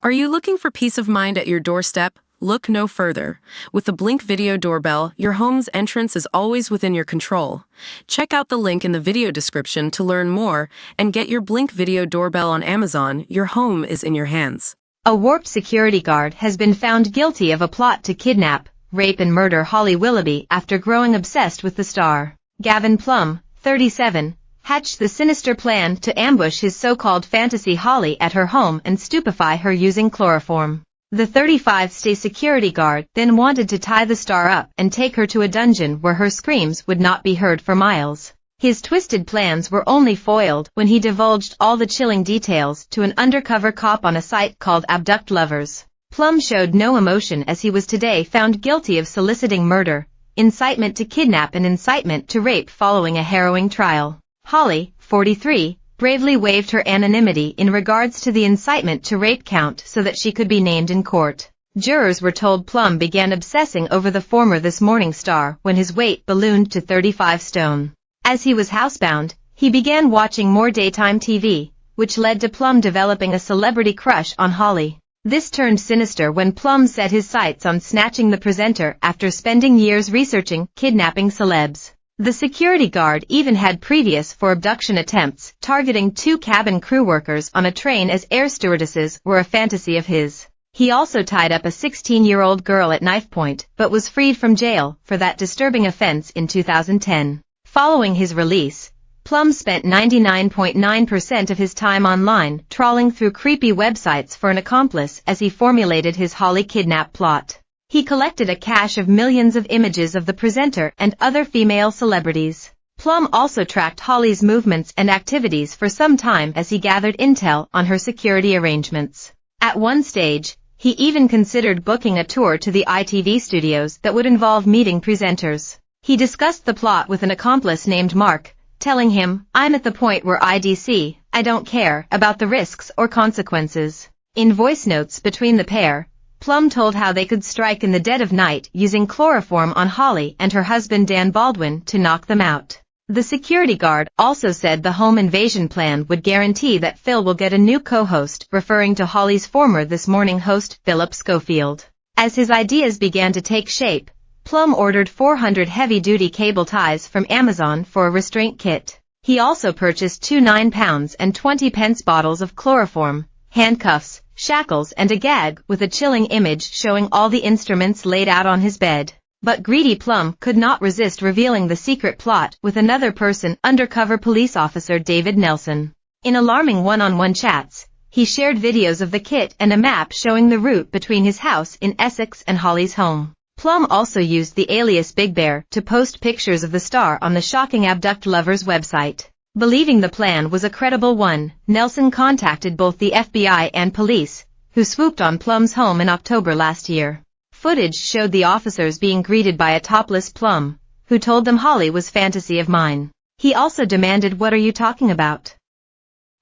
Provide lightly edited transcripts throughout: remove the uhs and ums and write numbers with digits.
Are you looking for peace of mind at your doorstep? Look no further. With the Blink Video Doorbell, your home's entrance is always within your control. Check out the link in the video description to learn more and get your Blink Video Doorbell on Amazon. Your home is in your hands. A warped security guard has been found guilty of a plot to kidnap, rape and murder Holly Willoughby after growing obsessed with the star. Gavin Plum, 37, hatched the sinister plan to ambush his so-called fantasy Holly at her home and stupefy her using chloroform. The 35-stay security guard then wanted to tie the star up and take her to a dungeon where her screams would not be heard for miles. His twisted plans were only foiled when he divulged all the chilling details to an undercover cop on a site called Abduct Lovers. Plum showed no emotion as he was today found guilty of soliciting murder, incitement to kidnap and incitement to rape following a harrowing trial. Holly, 43, bravely waived her anonymity in regards to the incitement to rape count so that she could be named in court. Jurors were told Plum began obsessing over the former This Morning star when his weight ballooned to 35 stone. As he was housebound, he began watching more daytime TV, which led to Plum developing a celebrity crush on Holly. This turned sinister when Plum set his sights on snatching the presenter after spending years researching kidnapping celebs. The security guard even had previous for abduction attempts, targeting 2 cabin crew workers on a train as air stewardesses were a fantasy of his. He also tied up a 16-year-old girl at knife point but was freed from jail for that disturbing offense in 2010. Following his release, Plum spent 99.9% of his time online trawling through creepy websites for an accomplice as he formulated his Holly kidnap plot. He collected a cache of millions of images of the presenter and other female celebrities. Plum also tracked Holly's movements and activities for some time as he gathered intel on her security arrangements. At one stage, he even considered booking a tour to the ITV studios that would involve meeting presenters. He discussed the plot with an accomplice named Mark, telling him, "I'm at the point where I don't care about the risks or consequences." In voice notes between the pair, Plum told how they could strike in the dead of night using chloroform on Holly and her husband Dan Baldwin to knock them out. The security guard also said the home invasion plan would guarantee that Phil will get a new co-host, referring to Holly's former This Morning host Philip Schofield. As his ideas began to take shape, Plum ordered 400 heavy-duty cable ties from Amazon for a restraint kit. He also purchased 2 9-pound and 20-pence bottles of chloroform, handcuffs, shackles and a gag with a chilling image showing all the instruments laid out on his bed. But greedy Plum could not resist revealing the secret plot with another person, undercover police officer David Nelson. In alarming one-on-one chats, he shared videos of the kit and a map showing the route between his house in Essex and Holly's home. Plum also used the alias Big Bear to post pictures of the star on the shocking Abduct Lovers website. Believing the plan was a credible one, Nelson contacted both the FBI and police, who swooped on Plum's home in October last year. Footage showed the officers being greeted by a topless Plum, who told them Holly was fantasy of mine. He also demanded, "What are you talking about?"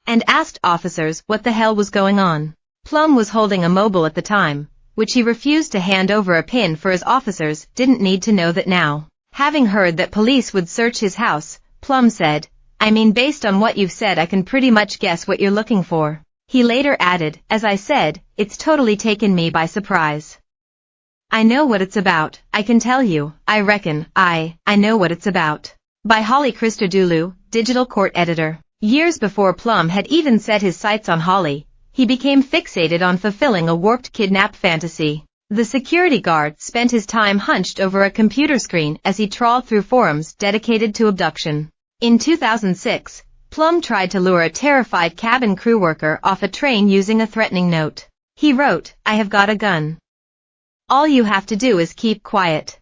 and asked officers what the hell was going on. Plum was holding a mobile at the time, which he refused to hand over a pin for his officers didn't need to know that now. Having heard that police would search his house, Plum said, "I mean, based on what you've said, I can pretty much guess what you're looking for." He later added, "As I said, it's totally taken me by surprise. I know what it's about, I can tell you, I reckon, I know what it's about." By Holly Christodoulou, digital court editor. Years before Plum had even set his sights on Holly, he became fixated on fulfilling a warped kidnap fantasy. The security guard spent his time hunched over a computer screen as he trawled through forums dedicated to abduction. In 2006, Plum tried to lure a terrified cabin crew worker off a train using a threatening note. He wrote, "I have got a gun. All you have to do is keep quiet.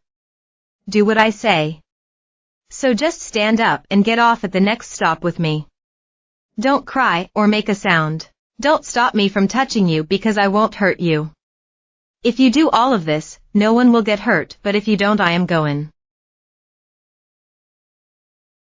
Do what I say. So just stand up and get off at the next stop with me. Don't cry or make a sound. Don't stop me from touching you because I won't hurt you. If you do all of this, no one will get hurt, but if you don't, I am going."